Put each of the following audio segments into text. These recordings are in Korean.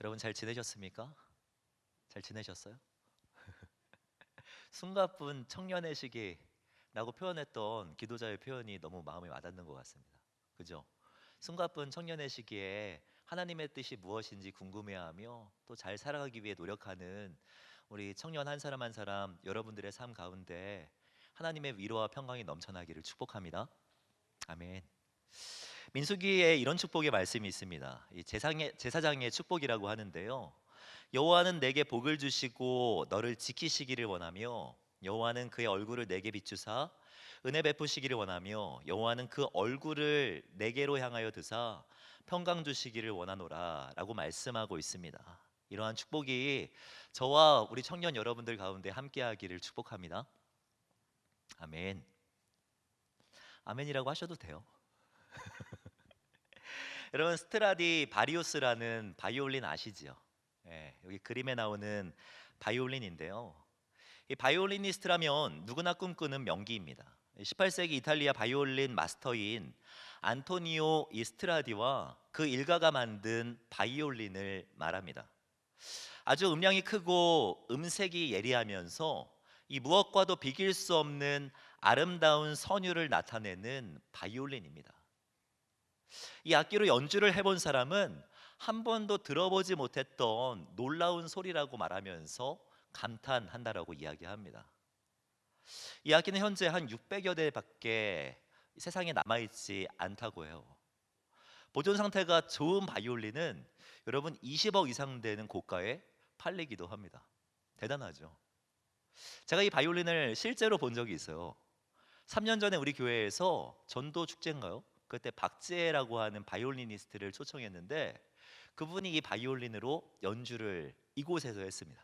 여러분 잘 지내셨습니까? 잘 지내셨어요? 숨가쁜 청년의 시기라고 표현했던 기도자의 표현이 너무 마음에 와닿는 것 같습니다. 그죠? 숨가쁜 청년의 시기에 하나님의 뜻이 무엇인지 궁금해하며 또 잘 살아가기 위해 노력하는 우리 청년 한 사람 한 사람 여러분들의 삶 가운데 하나님의 위로와 평강이 넘쳐나기를 축복합니다. 아멘. 민수기에 이런 축복의 말씀이 있습니다. 이 제사장의 축복이라고 하는데요. 여호와는 내게 복을 주시고 너를 지키시기를 원하며 여호와는 그의 얼굴을 내게 비추사 은혜 베푸시기를 원하며 여호와는 그 얼굴을 내게로 향하여 드사 평강 주시기를 원하노라라고 말씀하고 있습니다. 이러한 축복이 저와 우리 청년 여러분들 가운데 함께하기를 축복합니다. 아멘. 아멘이라고 하셔도 돼요. 여러분 스트라디 바리우스라는 바이올린 아시지요? 예, 여기 그림에 나오는 바이올린인데요. 이 바이올리니스트라면 누구나 꿈꾸는 명기입니다. 18세기 이탈리아 바이올린 마스터인 안토니오 이스트라디와 그 일가가 만든 바이올린을 말합니다. 아주 음량이 크고 음색이 예리하면서 이 무엇과도 비길 수 없는 아름다운 선율을 나타내는 바이올린입니다. 이 악기로 연주를 해본 사람은 한 번도 들어보지 못했던 놀라운 소리라고 말하면서 감탄한다라고 이야기합니다. 이 악기는 현재 한 600여 대밖에 세상에 남아있지 않다고 해요. 보존 상태가 좋은 바이올린은 여러분 20억 이상 되는 고가에 팔리기도 합니다. 대단하죠. 제가 이 바이올린을 실제로 본 적이 있어요. 3년 전에 우리 교회에서 전도 축제인가요? 그때 박재라고 하는 바이올리니스트를 초청했는데 그분이 이 바이올린으로 연주를 이곳에서 했습니다.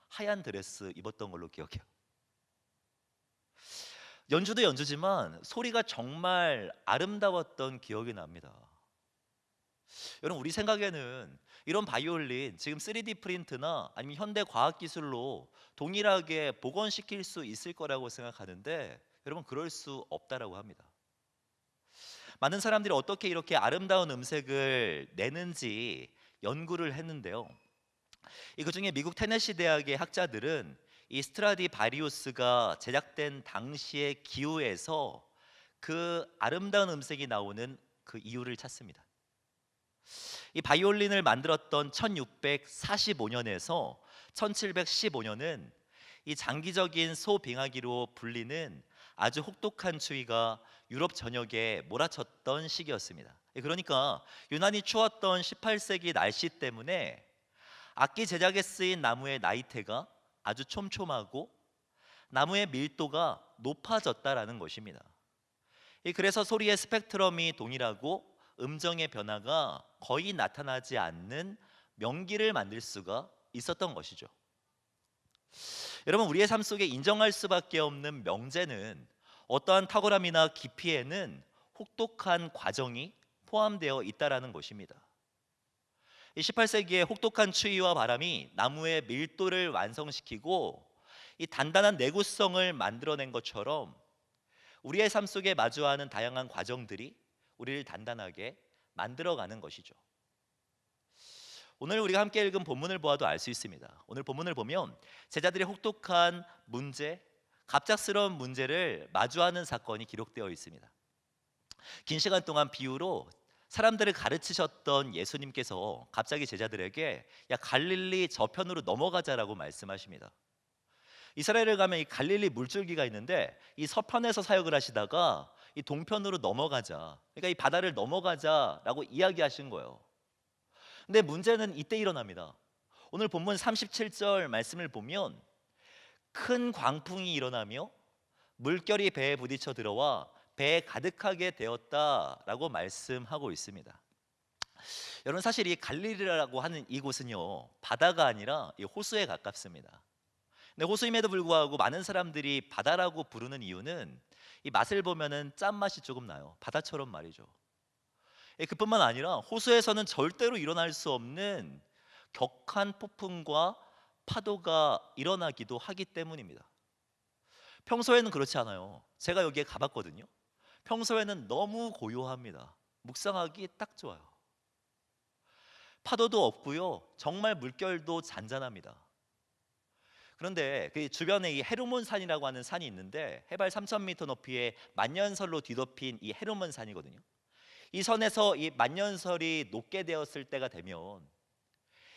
하얀 드레스 입었던 걸로 기억해요. 연주도 연주지만 소리가 정말 아름다웠던 기억이 납니다. 여러분 우리 생각에는 이런 바이올린 지금 3D 프린트나 아니면 현대 과학 기술로 동일하게 복원시킬 수 있을 거라고 생각하는데 여러분 그럴 수 없다라고 합니다. 많은 사람들이 어떻게 이렇게 아름다운 음색을 내는지 연구를 했는데요. 그 중에 미국 테네시 대학의 학자들은 이 스트라디 바리우스가 제작된 당시의 기후에서 그 아름다운 음색이 나오는 그 이유를 찾습니다. 이 바이올린을 만들었던 1645년에서 1715년은 이 장기적인 소빙하기로 불리는 아주 혹독한 추위가 유럽 전역에 몰아쳤던 시기였습니다. 그러니까 유난히 추웠던 18세기 날씨 때문에 악기 제작에 쓰인 나무의 나이테가 아주 촘촘하고 나무의 밀도가 높아졌다라는 것입니다. 그래서 소리의 스펙트럼이 동일하고 음정의 변화가 거의 나타나지 않는 명기를 만들 수가 있었던 것이죠. 여러분 우리의 삶 속에 인정할 수밖에 없는 명제는 어떠한 탁월함이나 깊이에는 혹독한 과정이 포함되어 있다라는 것입니다. 18세기의 혹독한 추위와 바람이 나무의 밀도를 완성시키고 이 단단한 내구성을 만들어낸 것처럼 우리의 삶 속에 마주하는 다양한 과정들이 우리를 단단하게 만들어가는 것이죠. 오늘 우리가 함께 읽은 본문을 보아도 알 수 있습니다. 오늘 본문을 보면 제자들의 혹독한 문제, 갑작스러운 문제를 마주하는 사건이 기록되어 있습니다. 긴 시간 동안 비유로 사람들을 가르치셨던 예수님께서 갑자기 제자들에게 야 갈릴리 저편으로 넘어가자라고 말씀하십니다. 이스라엘을 가면 이 갈릴리 물줄기가 있는데 이 서편에서 사역을 하시다가 이 동편으로 넘어가자, 그러니까 이 바다를 넘어가자라고 이야기하신 거예요. 근데 문제는 이때 일어납니다. 오늘 본문 37절 말씀을 보면 큰 광풍이 일어나며 물결이 배에 부딪혀 들어와 배에 가득하게 되었다라고 말씀하고 있습니다. 여러분 사실 이 갈릴리라고 하는 이곳은요 바다가 아니라 이 호수에 가깝습니다. 근데 호수임에도 불구하고 많은 사람들이 바다라고 부르는 이유는 이 맛을 보면은 짠맛이 조금 나요. 바다처럼 말이죠. 그뿐만 아니라 호수에서는 절대로 일어날 수 없는 격한 폭풍과 파도가 일어나기도 하기 때문입니다. 평소에는 그렇지 않아요. 제가 여기에 가봤거든요. 평소에는 너무 고요합니다. 묵상하기 딱 좋아요. 파도도 없고요. 정말 물결도 잔잔합니다. 그런데 그 주변에 이 헤르몬 산이라고 하는 산이 있는데 해발 3,000m 높이의 만년설로 뒤덮인 이 헤르몬 산이거든요. 이 선에서 이 만년설이 녹게 되었을 때가 되면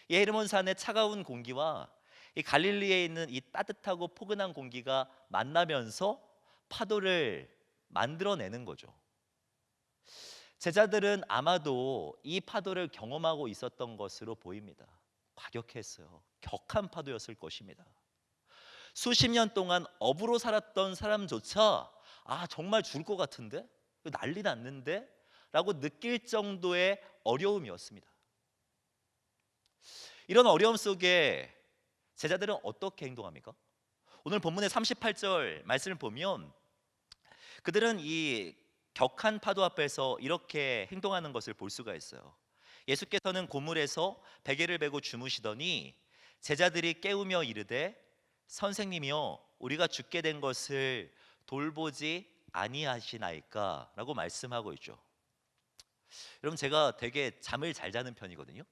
이 헤르몬 산의 차가운 공기와 이 갈릴리에 있는 이 따뜻하고 포근한 공기가 만나면서 파도를 만들어내는 거죠. 제자들은 아마도 이 파도를 경험하고 있었던 것으로 보입니다. 과격했어요. 격한 파도였을 것입니다. 수십 년 동안 업으로 살았던 사람조차 정말 죽을 것 같은데? 난리 났는데? 라고 느낄 정도의 어려움이었습니다. 이런 어려움 속에 제자들은 어떻게 행동합니까? 오늘 본문의 38절 말씀을 보면 그들은 이 격한 파도 앞에서 이렇게 행동하는 것을 볼 수가 있어요. 예수께서는 고물에서 베개를 베고 주무시더니 제자들이 깨우며 이르되 선생님이여 우리가 죽게 된 것을 돌보지 아니하시나이까 라고 말씀하고 있죠. 여러분 제가 되게 잠을 잘 자는 편이거든요.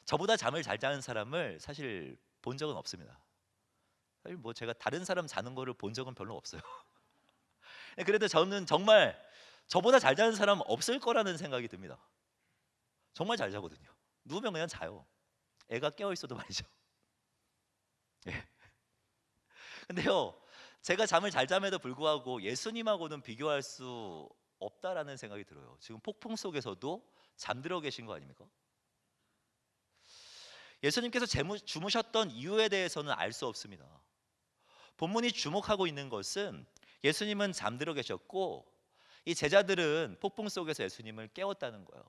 저보다 잠을 잘 자는 사람을 사실 본 적은 없습니다. 사실 뭐 제가 다른 사람 자는 거를 본 적은 별로 없어요. 그래도 저는 정말 저보다 잘 자는 사람 없을 거라는 생각이 듭니다. 정말 잘 자거든요. 누우면 그냥 자요. 애가 깨어 있어도 말이죠. 예. 근데요, 제가 잠을 잘 잠에도 불구하고 예수님하고는 비교할 수 없다라는 생각이 들어요. 지금 폭풍 속에서도 잠들어 계신 거 아닙니까? 예수님께서 주무셨던 이유에 대해서는 알 수 없습니다. 본문이 주목하고 있는 것은 예수님은 잠들어 계셨고 이 제자들은 폭풍 속에서 예수님을 깨웠다는 거예요.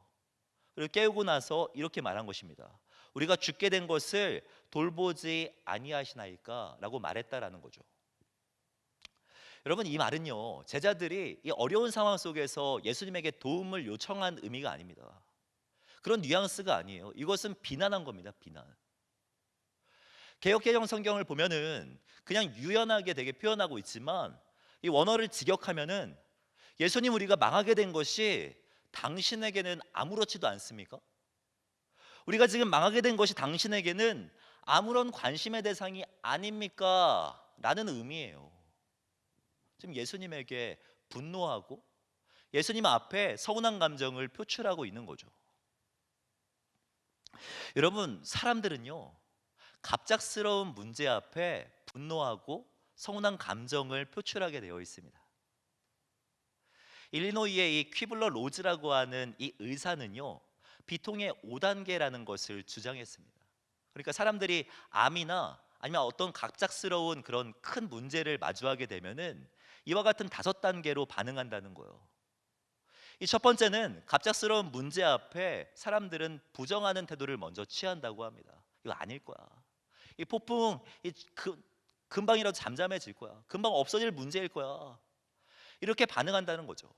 그리고 깨우고 나서 이렇게 말한 것입니다. 우리가 죽게 된 것을 돌보지 아니하시나이까 라고 말했다라는 거죠. 여러분 이 말은요 제자들이 이 어려운 상황 속에서 예수님에게 도움을 요청한 의미가 아닙니다. 그런 뉘앙스가 아니에요. 이것은 비난한 겁니다. 비난. 개역개정 성경을 보면은 그냥 유연하게 되게 표현하고 있지만 이 원어를 직역하면은 예수님 우리가 망하게 된 것이 당신에게는 아무렇지도 않습니까? 우리가 지금 망하게 된 것이 당신에게는 아무런 관심의 대상이 아닙니까? 라는 의미예요. 지금 예수님에게 분노하고 예수님 앞에 서운한 감정을 표출하고 있는 거죠. 여러분 사람들은요 갑작스러운 문제 앞에 분노하고 서운한 감정을 표출하게 되어 있습니다. 일리노이의 이 퀴블러 로즈라고 하는 이 의사는요 비통의 5단계라는 것을 주장했습니다. 그러니까 사람들이 암이나 아니면 어떤 갑작스러운 그런 큰 문제를 마주하게 되면은 이와 같은 5단계로 반응한다는 거예요. 이 첫 번째는 갑작스러운 문제 앞에 사람들은 부정하는 태도를 먼저 취한다고 합니다. 이거 아닐 거야. 이 폭풍 금방이라도 잠잠해질 거야. 금방 없어질 문제일 거야. 이렇게 반응한다는 거죠.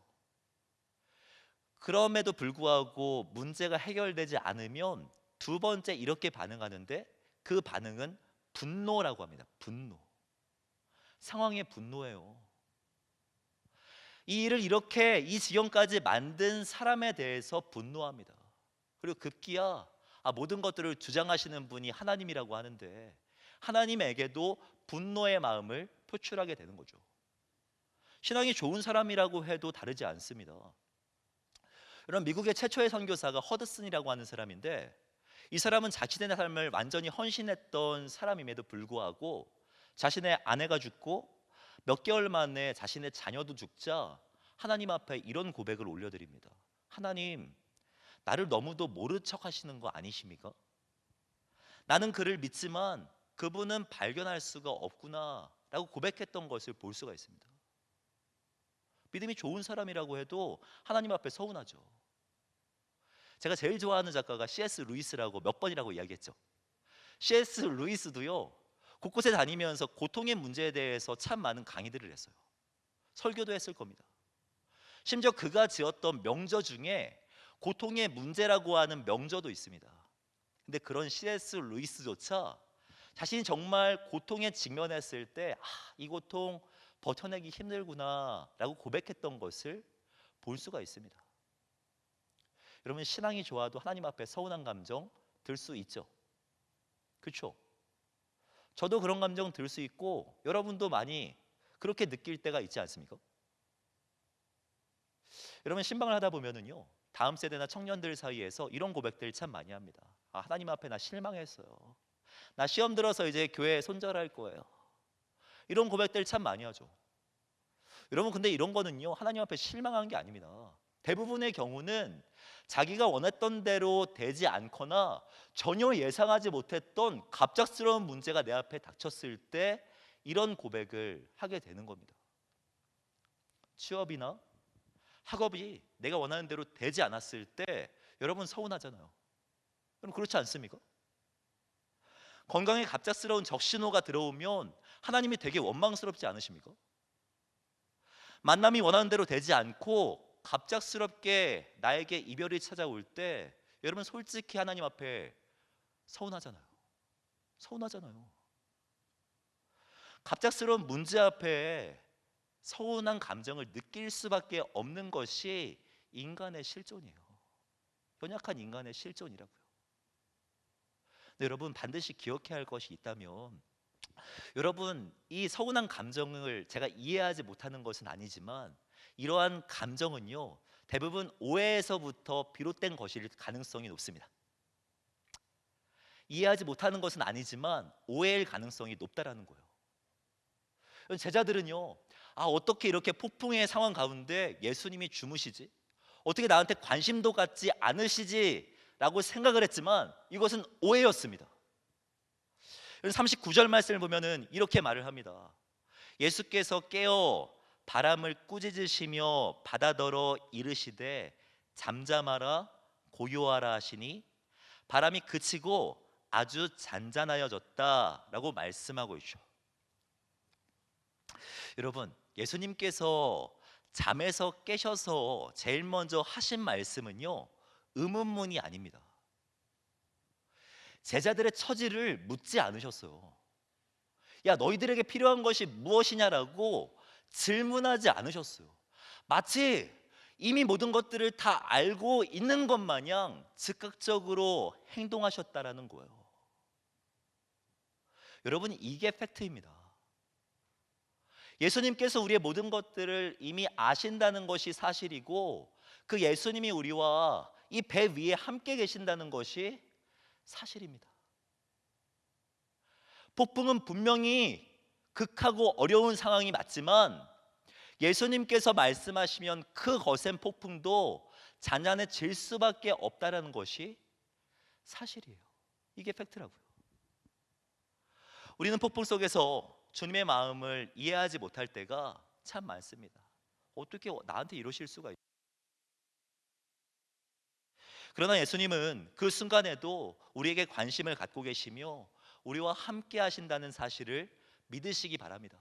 그럼에도 불구하고 문제가 해결되지 않으면 두 번째 이렇게 반응하는데 그 반응은 분노라고 합니다. 분노. 상황의 분노예요. 이 일을 이렇게 이 지경까지 만든 사람에 대해서 분노합니다. 그리고 급기야 모든 것들을 주장하시는 분이 하나님이라고 하는데 하나님에게도 분노의 마음을 표출하게 되는 거죠. 신앙이 좋은 사람이라고 해도 다르지 않습니다. 여러분 미국의 최초의 선교사가 허드슨이라고 하는 사람인데 이 사람은 자신의 삶을 완전히 헌신했던 사람임에도 불구하고 자신의 아내가 죽고 몇 개월 만에 자신의 자녀도 죽자 하나님 앞에 이런 고백을 올려드립니다. 하나님, 나를 너무도 모른 척 하시는 거 아니십니까? 나는 그를 믿지만 그분은 발견할 수가 없구나 라고 고백했던 것을 볼 수가 있습니다. 믿음이 좋은 사람이라고 해도 하나님 앞에 서운하죠. 제가 제일 좋아하는 작가가 C.S. 루이스라고 몇 번이라고 이야기했죠. C.S. 루이스도요 곳곳에 다니면서 고통의 문제에 대해서 참 많은 강의들을 했어요. 설교도 했을 겁니다. 심지어 그가 지었던 명저 중에 고통의 문제라고 하는 명저도 있습니다. 근데 그런 C.S. 루이스조차 자신이 정말 고통에 직면했을 때 이 고통 버텨내기 힘들구나 라고 고백했던 것을 볼 수가 있습니다. 여러분 신앙이 좋아도 하나님 앞에 서운한 감정 들 수 있죠. 그렇죠? 저도 그런 감정 들 수 있고 여러분도 많이 그렇게 느낄 때가 있지 않습니까? 여러분 신방을 하다 보면은요, 다음 세대나 청년들 사이에서 이런 고백들 참 많이 합니다. 아, 하나님 앞에 나 실망했어요. 나 시험 들어서 이제 교회 손절할 거예요. 이런 고백들 참 많이 하죠. 여러분 근데 이런 거는요, 하나님 앞에 실망한 게 아닙니다. 대부분의 경우는 자기가 원했던 대로 되지 않거나 전혀 예상하지 못했던 갑작스러운 문제가 내 앞에 닥쳤을 때 이런 고백을 하게 되는 겁니다. 취업이나 학업이 내가 원하는 대로 되지 않았을 때 여러분 서운하잖아요. 그럼 그렇지 않습니까? 건강에 갑작스러운 적신호가 들어오면 하나님이 되게 원망스럽지 않으십니까? 만남이 원하는 대로 되지 않고 갑작스럽게 나에게 이별이 찾아올 때 여러분 솔직히 하나님 앞에 서운하잖아요. 서운하잖아요. 갑작스러운 문제 앞에 서운한 감정을 느낄 수밖에 없는 것이 인간의 실존이에요. 연약한 인간의 실존이라고요. 근데 여러분 반드시 기억해야 할 것이 있다면, 여러분 이 서운한 감정을 제가 이해하지 못하는 것은 아니지만 이러한 감정은요, 대부분 오해에서부터 비롯된 것일 가능성이 높습니다. 이해하지 못하는 것은 아니지만 오해일 가능성이 높다라는 거예요. 제자들은요, 아 어떻게 이렇게 폭풍의 상황 가운데 예수님이 주무시지? 어떻게 나한테 관심도 갖지 않으시지? 라고 생각을 했지만 이것은 오해였습니다. 39절 말씀을 보면은 이렇게 말을 합니다. 예수께서 깨어 바람을 꾸짖으시며 바다더러 이르시되 잠잠하라 고요하라 하시니 바람이 그치고 아주 잔잔하여졌다라고 말씀하고 있죠. 여러분 예수님께서 잠에서 깨셔서 제일 먼저 하신 말씀은요, 의문문이 아닙니다. 제자들의 처지를 묻지 않으셨어요. 야 너희들에게 필요한 것이 무엇이냐라고 질문하지 않으셨어요. 마치 이미 모든 것들을 다 알고 있는 것 마냥 즉각적으로 행동하셨다라는 거예요. 여러분 이게 팩트입니다. 예수님께서 우리의 모든 것들을 이미 아신다는 것이 사실이고 그 예수님이 우리와 이 배 위에 함께 계신다는 것이 사실입니다. 폭풍은 분명히 극하고 어려운 상황이 맞지만 예수님께서 말씀하시면 그 거센 폭풍도 잔잔해질 수밖에 없다라는 것이 사실이에요. 이게 팩트라고요. 우리는 폭풍 속에서 주님의 마음을 이해하지 못할 때가 참 많습니다. 어떻게 나한테 이러실 수가 있죠? 그러나 예수님은 그 순간에도 우리에게 관심을 갖고 계시며 우리와 함께 하신다는 사실을 믿으시기 바랍니다.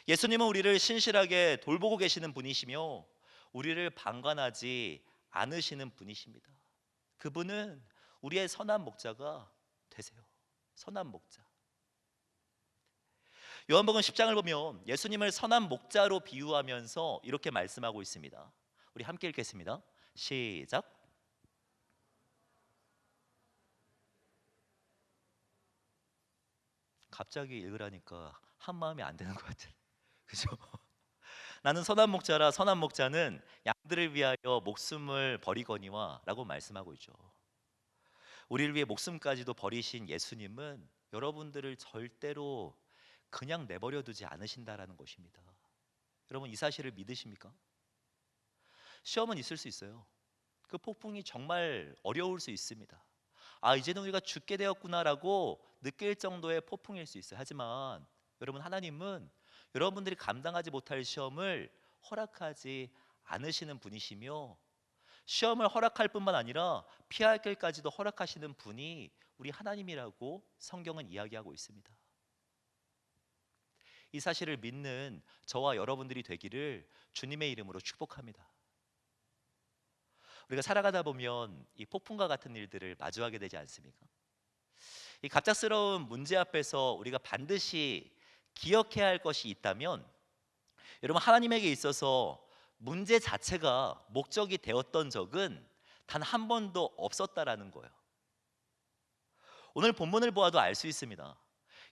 예수님은 우리를 신실하게 돌보고 계시는 분이시며 우리를 방관하지 않으시는 분이십니다. 그분은 우리의 선한 목자가 되세요. 선한 목자. 요한복음 10장을 보면 예수님을 선한 목자로 비유하면서 이렇게 말씀하고 있습니다. 우리 함께 읽겠습니다. 시작. 갑자기 읽으라니까 한 마음이 안 되는 것 같아요. 그죠? 나는 선한 목자라 선한 목자는 양들을 위하여 목숨을 버리거니와 라고 말씀하고 있죠. 우리를 위해 목숨까지도 버리신 예수님은 여러분들을 절대로 그냥 내버려 두지 않으신다라는 것입니다. 여러분 이 사실을 믿으십니까? 시험은 있을 수 있어요. 그 폭풍이 정말 어려울 수 있습니다. 아 이제는 우리가 죽게 되었구나라고 느낄 정도의 폭풍일 수 있어요. 하지만 여러분 하나님은 여러분들이 감당하지 못할 시험을 허락하지 않으시는 분이시며 시험을 허락할 뿐만 아니라 피할 길까지도 허락하시는 분이 우리 하나님이라고 성경은 이야기하고 있습니다. 이 사실을 믿는 저와 여러분들이 되기를 주님의 이름으로 축복합니다. 우리가 살아가다 보면 이 폭풍과 같은 일들을 마주하게 되지 않습니까? 이 갑작스러운 문제 앞에서 우리가 반드시 기억해야 할 것이 있다면 여러분 하나님에게 있어서 문제 자체가 목적이 되었던 적은 단 한 번도 없었다라는 거예요. 오늘 본문을 보아도 알 수 있습니다.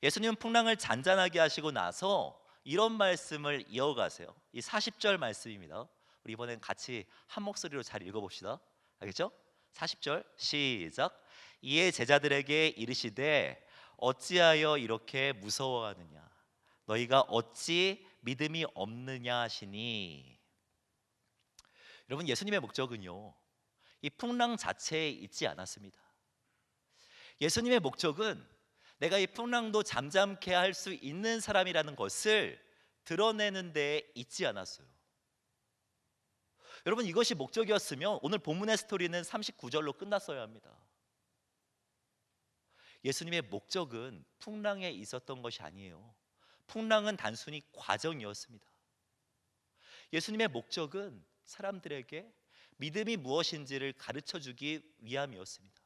예수님은 풍랑을 잔잔하게 하시고 나서 이런 말씀을 이어가세요. 이 40절 말씀입니다. 우리 이번엔 같이 한 목소리로 잘 읽어봅시다. 알겠죠? 40절 시작. 이에 제자들에게 이르시되 어찌하여 이렇게 무서워하느냐? 너희가 어찌 믿음이 없느냐 하시니. 여러분, 예수님의 목적은요, 이 풍랑 자체에 있지 않았습니다. 예수님의 목적은 내가 이 풍랑도 잠잠케 할 수 있는 사람이라는 것을 드러내는 데 있지 않았어요. 여러분, 이것이 목적이었으면 오늘 본문의 스토리는 39절로 끝났어야 합니다. 예수님의 목적은 풍랑에 있었던 것이 아니에요. 풍랑은 단순히 과정이었습니다. 예수님의 목적은 사람들에게 믿음이 무엇인지를 가르쳐 주기 위함이었습니다.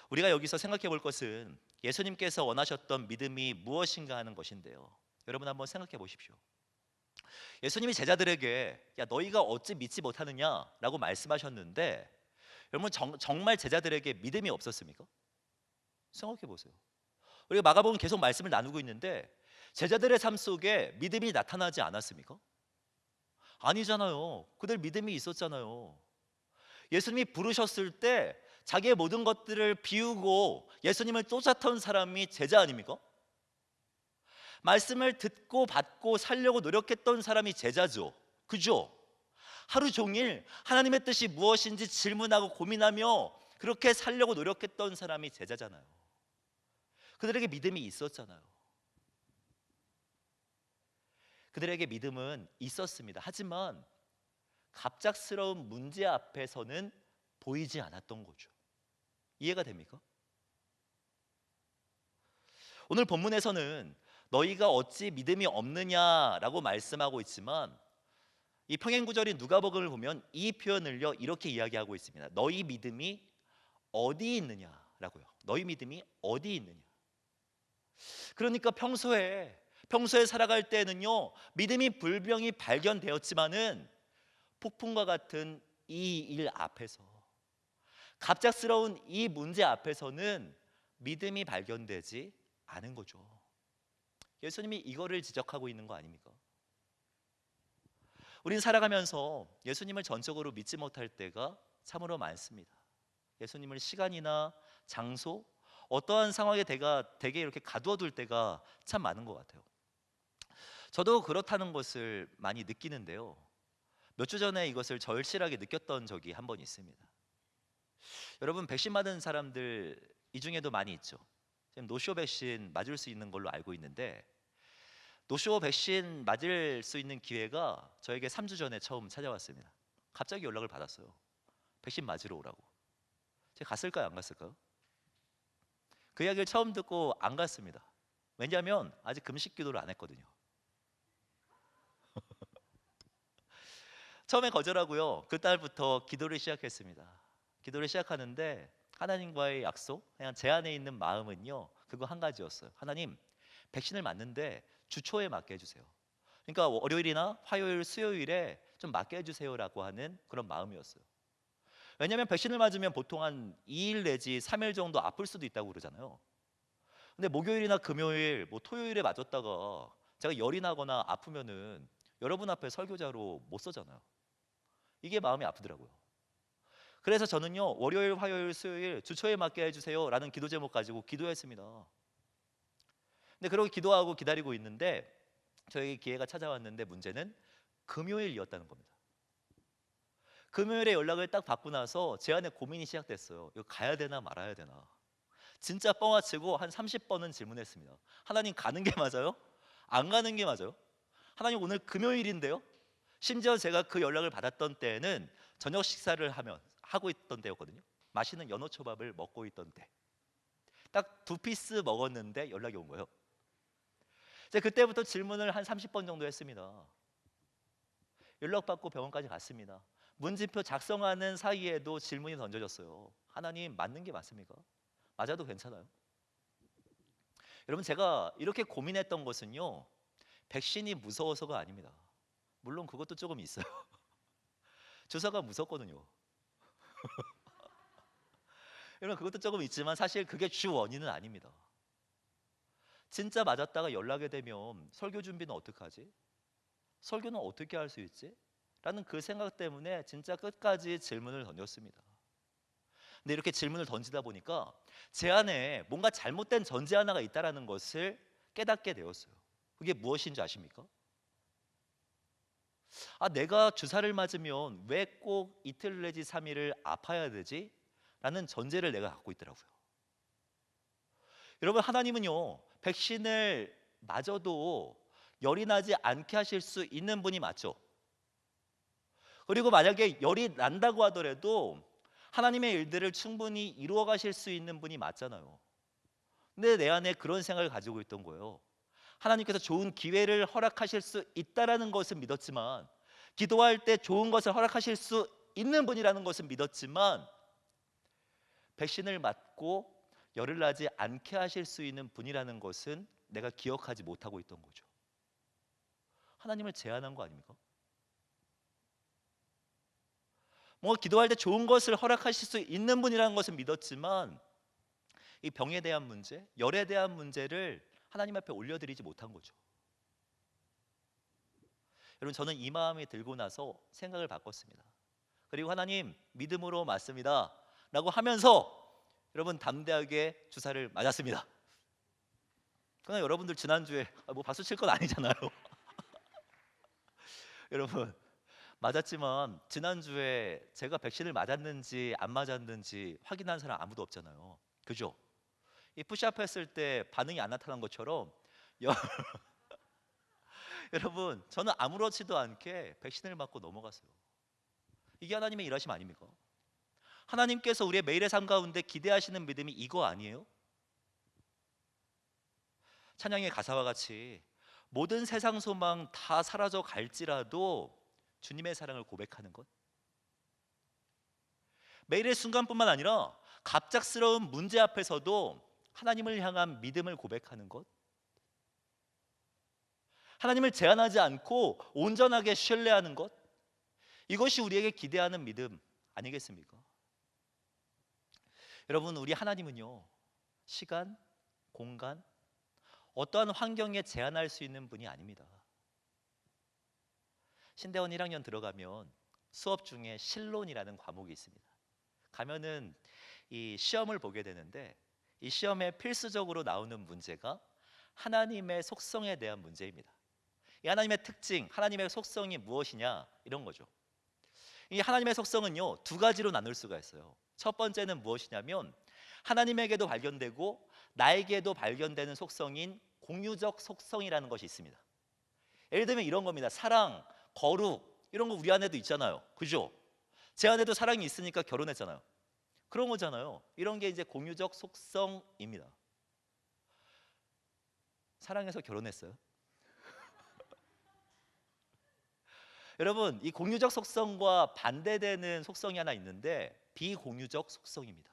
우리가 여기서 생각해 볼 것은 예수님께서 원하셨던 믿음이 무엇인가 하는 것인데요. 여러분 한번 생각해 보십시오. 예수님이 제자들에게 야 너희가 어찌 믿지 못하느냐라고 말씀하셨는데 여러분 정말 제자들에게 믿음이 없었습니까? 생각해 보세요. 우리가 마가복음 계속 말씀을 나누고 있는데 제자들의 삶 속에 믿음이 나타나지 않았습니까? 아니잖아요. 그들 믿음이 있었잖아요. 예수님이 부르셨을 때 자기의 모든 것들을 비우고 예수님을 쫓았던 사람이 제자 아닙니까? 말씀을 듣고 받고 살려고 노력했던 사람이 제자죠. 그죠? 하루 종일 하나님의 뜻이 무엇인지 질문하고 고민하며 그렇게 살려고 노력했던 사람이 제자잖아요. 그들에게 믿음이 있었잖아요. 그들에게 믿음은 있었습니다. 하지만 갑작스러운 문제 앞에서는 보이지 않았던 거죠. 이해가 됩니까? 오늘 본문에서는 너희가 어찌 믿음이 없느냐라고 말씀하고 있지만 이 평행구절인 누가복음을 보면 이 표현을요 이렇게 이야기하고 있습니다. 너희 믿음이 어디 있느냐라고요. 너희 믿음이 어디 있느냐. 그러니까 평소에 살아갈 때는요 믿음이 불병이 발견되었지만은 폭풍과 같은 이 일 앞에서 갑작스러운 이 문제 앞에서는 믿음이 발견되지 않은 거죠. 예수님이 이거를 지적하고 있는 거 아닙니까? 우린 살아가면서 예수님을 전적으로 믿지 못할 때가 참으로 많습니다. 예수님을 시간이나 장소, 어떠한 상황에 되게 이렇게 가두어 둘 때가 참 많은 것 같아요. 저도 그렇다는 것을 많이 느끼는데요. 몇 주 전에 이것을 절실하게 느꼈던 적이 한 번 있습니다. 여러분 백신 맞은 사람들 이 중에도 많이 있죠. 지금 노쇼 백신 맞을 수 있는 걸로 알고 있는데 노쇼 백신 맞을 수 있는 기회가 저에게 3주 전에 처음 찾아왔습니다. 갑자기 연락을 받았어요. 백신 맞으러 오라고. 제가 갔을까요? 안 갔을까요? 그 이야기를 처음 듣고 안 갔습니다. 왜냐하면 아직 금식 기도를 안 했거든요. 처음에 거절하고요. 그 달부터 기도를 시작했습니다. 기도를 시작하는데 하나님과의 약속, 그냥 제 안에 있는 마음은요. 그거 한 가지였어요. 하나님, 백신을 맞는데 주 초에 맞게 해주세요. 그러니까 월요일이나 화요일, 수요일에 좀 맞게 해주세요라고 하는 그런 마음이었어요. 왜냐하면 백신을 맞으면 보통 한 2일 내지 3일 정도 아플 수도 있다고 그러잖아요. 근데 목요일이나 금요일, 토요일에 맞았다가 제가 열이 나거나 아프면은 여러분 앞에 설교자로 못 서잖아요. 이게 마음이 아프더라고요. 그래서 저는요 월요일, 화요일, 수요일 주초에 맞게 해주세요라는 기도 제목 가지고 기도했습니다. 근데 그렇게 기도하고 기다리고 있는데 저에게 기회가 찾아왔는데 문제는 금요일이었다는 겁니다. 금요일에 연락을 딱 받고 나서 제 안에 고민이 시작됐어요. 이거 가야 되나 말아야 되나. 진짜 뻥아치고 한 30번은 질문했습니다. 하나님 가는 게 맞아요? 안 가는 게 맞아요? 하나님 오늘 금요일인데요? 심지어 제가 그 연락을 받았던 때에는 저녁 식사를 하고 있던 때였거든요. 맛있는 연어초밥을 먹고 있던 때. 딱 2피스 먹었는데 연락이 온 거예요. 제가 그때부터 질문을 한 30번 정도 했습니다. 연락받고 병원까지 갔습니다. 문진표 작성하는 사이에도 질문이 던져졌어요. 하나님 맞는 게 맞습니까? 맞아도 괜찮아요? 여러분 제가 이렇게 고민했던 것은요. 백신이 무서워서가 아닙니다. 물론 그것도 조금 있어요. 주사가 무섭거든요. 여러분 그것도 조금 있지만 사실 그게 주 원인은 아닙니다. 진짜 맞았다가 연락이 되면 설교 준비는 어떡하지? 설교는 어떻게 할 수 있지? 라는 그 생각 때문에 진짜 끝까지 질문을 던졌습니다. 근데 이렇게 질문을 던지다 보니까 제 안에 뭔가 잘못된 전제 하나가 있다라는 것을 깨닫게 되었어요. 그게 무엇인지 아십니까? 내가 주사를 맞으면 왜 꼭 이틀 내지 3일을 아파야 되지? 라는 전제를 내가 갖고 있더라고요. 여러분 하나님은요 백신을 맞아도 열이 나지 않게 하실 수 있는 분이 맞죠. 그리고 만약에 열이 난다고 하더라도 하나님의 일들을 충분히 이루어 가실 수 있는 분이 맞잖아요. 근데 내 안에 그런 생각을 가지고 있던 거예요. 하나님께서 좋은 기회를 허락하실 수 있다라는 것은 믿었지만, 기도할 때 좋은 것을 허락하실 수 있는 분이라는 것은 믿었지만, 백신을 맞고 열을 나지 않게 하실 수 있는 분이라는 것은 내가 기억하지 못하고 있던 거죠. 하나님을 제안한 거 아닙니까? 뭔가 기도할 때 좋은 것을 허락하실 수 있는 분이라는 것은 믿었지만 이 병에 대한 문제, 열에 대한 문제를 하나님 앞에 올려드리지 못한 거죠. 여러분 저는 이 마음이 들고 나서 생각을 바꿨습니다. 그리고 하나님 믿음으로 맞습니다 라고 하면서 여러분 담대하게 주사를 맞았습니다. 그러나 여러분들 지난주에 뭐 박수 칠 건 아니잖아요. 여러분 맞았지만 지난주에 제가 백신을 맞았는지 안 맞았는지 확인한 사람 아무도 없잖아요. 그죠? 이 푸시업 했을 때 반응이 안 나타난 것처럼 여, 여러분 저는 아무렇지도 않게 백신을 맞고 넘어갔어요. 이게 하나님의 일하심 아닙니까? 하나님께서 우리의 매일의 삶 가운데 기대하시는 믿음이 이거 아니에요? 찬양의 가사와 같이 모든 세상 소망 다 사라져 갈지라도 주님의 사랑을 고백하는 것, 매일의 순간뿐만 아니라 갑작스러운 문제 앞에서도 하나님을 향한 믿음을 고백하는 것, 하나님을 제한하지 않고 온전하게 신뢰하는 것, 이것이 우리에게 기대하는 믿음 아니겠습니까? 여러분 우리 하나님은요 시간, 공간, 어떠한 환경에 제한할 수 있는 분이 아닙니다. 신대원 1학년 들어가면 수업 중에 실론이라는 과목이 있습니다. 가면은 이 시험을 보게 되는데 이 시험에 필수적으로 나오는 문제가 하나님의 속성에 대한 문제입니다. 이 하나님의 특징, 하나님의 속성이 무엇이냐 이런 거죠. 이 하나님의 속성은요 두 가지로 나눌 수가 있어요. 첫 번째는 무엇이냐면 하나님에게도 발견되고 나에게도 발견되는 속성인 공유적 속성이라는 것이 있습니다. 예를 들면 이런 겁니다. 사랑, 거룩 이런 거 우리 안에도 있잖아요. 그죠? 제 안에도 사랑이 있으니까 결혼했잖아요. 그런 거잖아요. 이런 게 이제 공유적 속성입니다. 사랑해서 결혼했어요? 여러분 이 공유적 속성과 반대되는 속성이 하나 있는데 비공유적 속성입니다.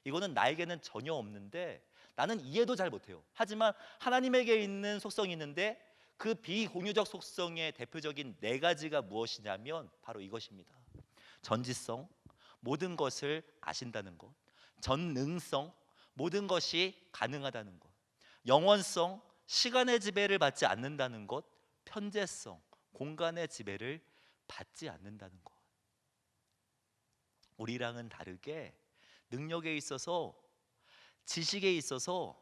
이거는 나에게는 전혀 없는데 나는 이해도 잘 못해요. 하지만 하나님에게 있는 속성이 있는데 그 비공유적 속성의 대표적인 네 가지가 무엇이냐면 바로 이것입니다. 전지성, 모든 것을 아신다는 것. 전능성, 모든 것이 가능하다는 것. 영원성, 시간의 지배를 받지 않는다는 것. 편재성, 공간의 지배를 받지 않는다는 것. 우리랑은 다르게 능력에 있어서, 지식에 있어서,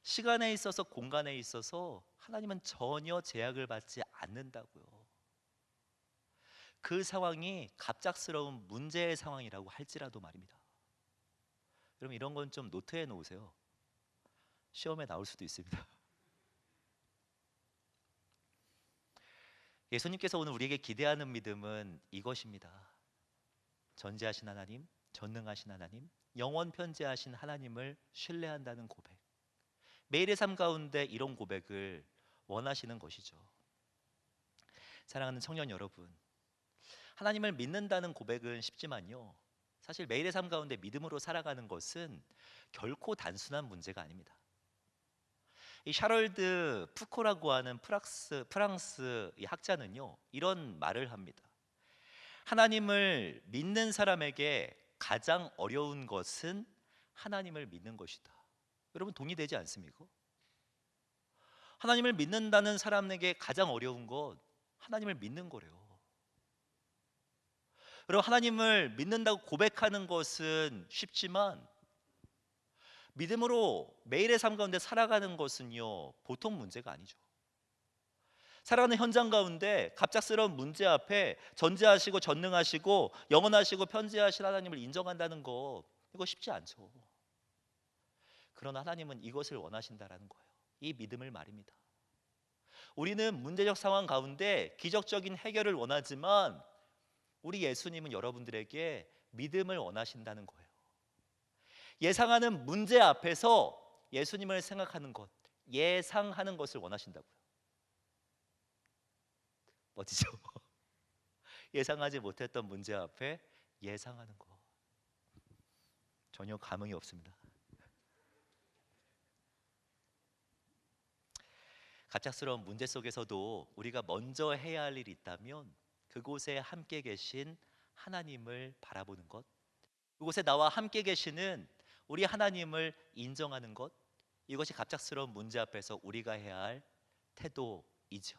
시간에 있어서, 공간에 있어서 하나님은 전혀 제약을 받지 않는다고요. 그 상황이 갑작스러운 문제의 상황이라고 할지라도 말입니다. 여러분 이런 건 좀 노트에 놓으세요. 시험에 나올 수도 있습니다. 예수님께서 오늘 우리에게 기대하는 믿음은 이것입니다. 전지하신 하나님, 전능하신 하나님, 영원 편재하신 하나님을 신뢰한다는 고백. 매일의 삶 가운데 이런 고백을 원하시는 것이죠. 사랑하는 청년 여러분, 하나님을 믿는다는 고백은 쉽지만요, 사실 매일의 삶 가운데 믿음으로 살아가는 것은 결코 단순한 문제가 아닙니다. 이 샤럴드 푸코라고 하는 프랑스 이 학자는요, 이런 말을 합니다. 하나님을 믿는 사람에게 가장 어려운 것은 하나님을 믿는 것이다. 여러분 동의되지 않습니까? 하나님을 믿는다는 사람에게 가장 어려운 것 하나님을 믿는 거래요. 여러분 하나님을 믿는다고 고백하는 것은 쉽지만 믿음으로 매일의 삶 가운데 살아가는 것은요 보통 문제가 아니죠. 살아가는 현장 가운데 갑작스러운 문제 앞에 전지하시고 전능하시고 영원하시고 편지하신 하나님을 인정한다는 거 이거 쉽지 않죠. 그러나 하나님은 이것을 원하신다라는 거예요. 이 믿음을 말입니다. 우리는 문제적 상황 가운데 기적적인 해결을 원하지만 우리 예수님은 여러분들에게 믿음을 원하신다는 거예요. 예상하는 문제 앞에서 예수님을 생각하는 것, 예상하는 것을 원하신다고요. 멋지죠? 예상하지 못했던 문제 앞에 예상하는 거 전혀 감흥이 없습니다. 갑작스러운 문제 속에서도 우리가 먼저 해야 할 일이 있다면 그곳에 함께 계신 하나님을 바라보는 것, 그곳에 나와 함께 계시는 우리 하나님을 인정하는 것, 이것이 갑작스러운 문제 앞에서 우리가 해야 할 태도이죠.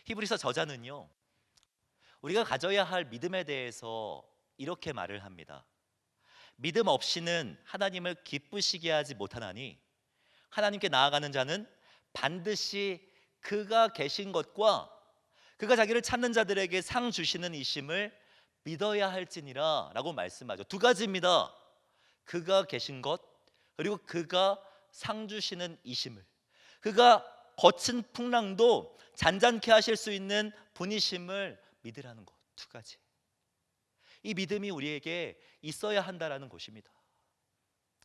히브리서 저자는요, 우리가 가져야 할 믿음에 대해서 이렇게 말을 합니다. 믿음 없이는 하나님을 기쁘시게 하지 못하나니 하나님께 나아가는 자는 반드시 그가 계신 것과 그가 자기를 찾는 자들에게 상 주시는 이심을 믿어야 할지니라 라고 말씀하죠. 두 가지입니다. 그가 계신 것 그리고 그가 상 주시는 이심을, 그가 거친 풍랑도 잔잔케 하실 수 있는 분이심을 믿으라는 것. 두 가지. 이 믿음이 우리에게 있어야 한다라는 것입니다.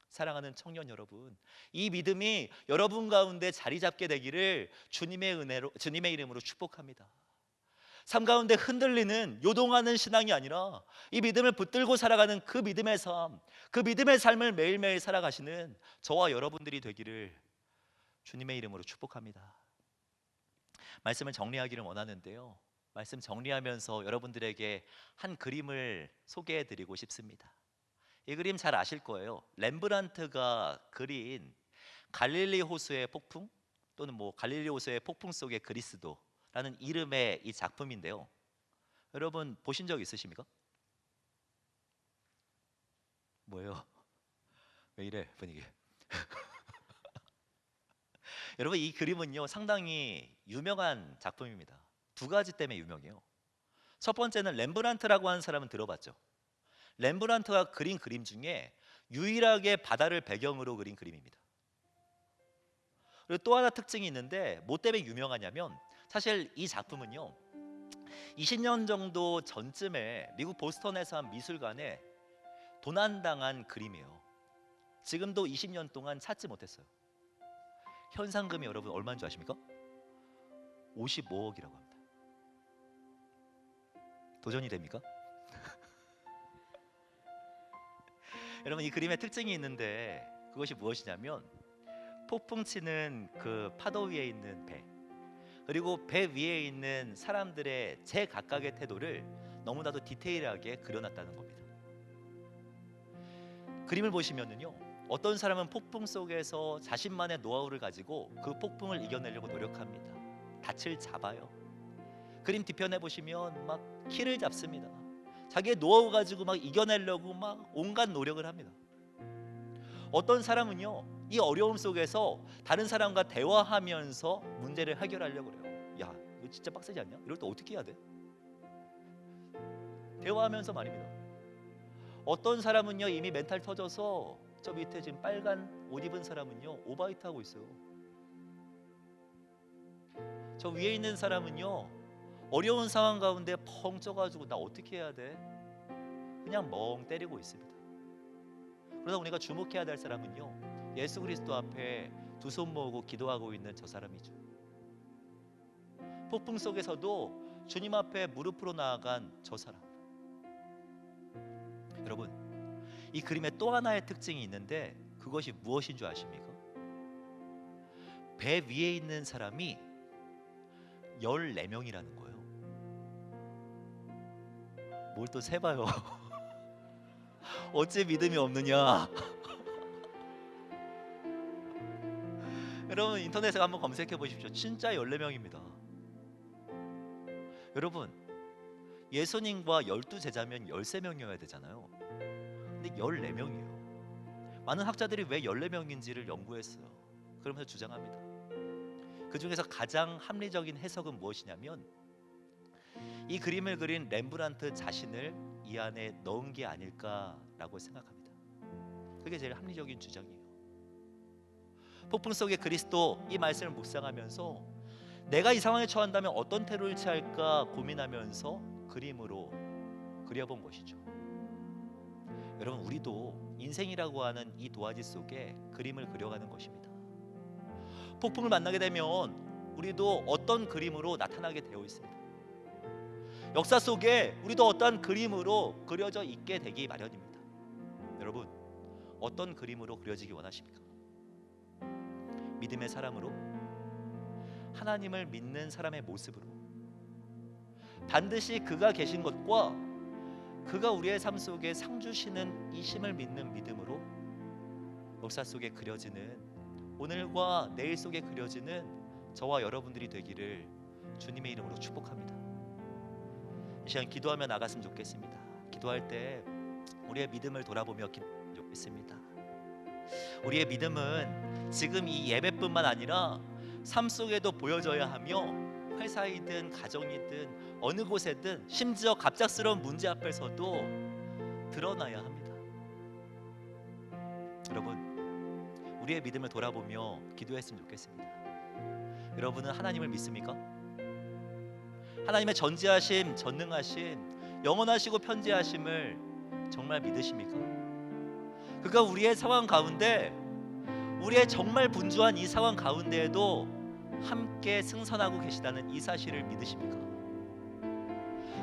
사랑하는 청년 여러분, 이 믿음이 여러분 가운데 자리 잡게 되기를 주님의 은혜로, 주님의 이름으로 축복합니다. 삶 가운데 흔들리는 요동하는 신앙이 아니라 이 믿음을 붙들고 살아가는 그 믿음의 삶, 그 믿음의 삶을 매일매일 살아가시는 저와 여러분들이 되기를 주님의 이름으로 축복합니다. 말씀을 정리하기를 원하는데요, 말씀 정리하면서 여러분들에게 한 그림을 소개해드리고 싶습니다. 이 그림 잘 아실 거예요. 렘브란트가 그린 갈릴리 호수의 폭풍, 또는 뭐 갈릴리 호수의 폭풍 속의 그리스도라는 이름의 이 작품인데요, 여러분 보신 적 있으십니까? 뭐예요? 왜 이래 분위기? 여러분 이 그림은요 상당히 유명한 작품입니다. 두 가지 때문에 유명해요. 첫 번째는 렘브란트라고 하는 사람은 들어봤죠? 렘브란트가 그린 그림 중에 유일하게 바다를 배경으로 그린 그림입니다. 그리고 또 하나 특징이 있는데 뭐 때문에 유명하냐면, 사실 이 작품은요 20년 정도 전쯤에 미국 보스턴에서 한 미술관에 도난당한 그림이에요. 지금도 20년 동안 찾지 못했어요. 현상금이 여러분 얼마인 줄 아십니까? 55억이라고 합니다. 도전이 됩니까? 여러분 이 그림의 특징이 있는데 그것이 무엇이냐면, 폭풍 치는 그 파도 위에 있는 배, 그리고 배 위에 있는 사람들의 제각각의 태도를 너무나도 디테일하게 그려놨다는 겁니다. 그림을 보시면은요, 어떤 사람은 폭풍 속에서 자신만의 노하우를 가지고 그 폭풍을 이겨내려고 노력합니다. 닻을 잡아요. 그림 뒤편에 보시면 막 키를 잡습니다. 자기의 노하우 가지고 막 이겨내려고 막 온갖 노력을 합니다. 어떤 사람은요 이 어려움 속에서 다른 사람과 대화하면서 문제를 해결하려고 그래요. 야 이거 진짜 빡세지 않냐? 이럴 때 어떻게 해야 돼? 대화하면서 말입니다. 어떤 사람은요 이미 멘탈 터져서 저 밑에 지금 빨간 옷 입은 사람은요 오바이트 하고 있어요. 저 위에 있는 사람은요 어려운 상황 가운데 펑 쪄가지고 나 어떻게 해야 돼? 그냥 멍 때리고 있습니다. 그러다 우리가 주목해야 될 사람은요 예수 그리스도 앞에 두 손 모으고 기도하고 있는 저 사람이죠. 폭풍 속에서도 주님 앞에 무릎으로 나아간 저 사람. 여러분 이 그림에 또 하나의 특징이 있는데 그것이 무엇인 줄 아십니까? 배 위에 있는 사람이 14명이라는 거예요. 뭘 또 세봐요. 어째 믿음이 없느냐. 여러분 인터넷에 한번 검색해 보십시오. 진짜 14명입니다. 여러분 예수님과 12제자면 13명이어야 되잖아요. 근데 14명이에요. 많은 학자들이 왜 14명인지를 연구했어요. 그러면서 주장합니다. 그 중에서 가장 합리적인 해석은 무엇이냐면 이 그림을 그린 렘브란트 자신을 이 안에 넣은 게 아닐까라고 생각합니다. 그게 제일 합리적인 주장이에요. 폭풍 속의 그리스도, 이 말씀을 묵상하면서 내가 이 상황에 처한다면 어떤 태도를 취할까 고민하면서 그림으로 그려본 것이죠. 여러분 우리도 인생이라고 하는 이 도화지 속에 그림을 그려가는 것입니다. 폭풍을 만나게 되면 우리도 어떤 그림으로 나타나게 되어 있습니다. 역사 속에 우리도 어떤 그림으로 그려져 있게 되기 마련입니다. 여러분 어떤 그림으로 그려지기 원하십니까? 믿음의 사람으로, 하나님을 믿는 사람의 모습으로, 반드시 그가 계신 것과 그가 우리의 삶 속에 상 주시는 이심을 믿는 믿음으로 역사 속에 그려지는, 오늘과 내일 속에 그려지는 저와 여러분들이 되기를 주님의 이름으로 축복합니다. 이 시간 기도하며 나갔으면 좋겠습니다. 기도할 때 우리의 믿음을 돌아보며 기도하면 좋겠습니다. 우리의 믿음은 지금 이 예배뿐만 아니라 삶 속에도 보여져야 하며 회사이든 가정이든 어느 곳에든 심지어 갑작스러운 문제 앞에서도 드러나야 합니다. 여러분 우리의 믿음을 돌아보며 기도했으면 좋겠습니다. 여러분은 하나님을 믿습니까? 하나님의 전지하심, 전능하심, 영원하시고 편지하심을 정말 믿으십니까? 그가 우리의 상황 가운데, 우리의 정말 분주한 이 상황 가운데에도 함께 승선하고 계시다는 이 사실을 믿으십니까?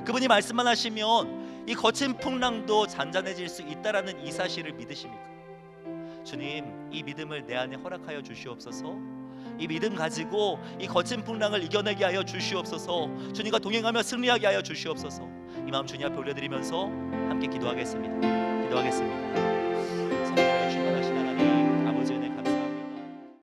그분이 말씀만 하시면 이 거친 풍랑도 잔잔해질 수 있다라는 이 사실을 믿으십니까? 주님, 이 믿음을 내 안에 허락하여 주시옵소서. 이 믿음 가지고 이 거친 풍랑을 이겨내게 하여 주시옵소서. 주님과 동행하며 승리하게 하여 주시옵소서. 이 마음 주님 앞에 올려드리면서 함께 기도하겠습니다. 기도하겠습니다.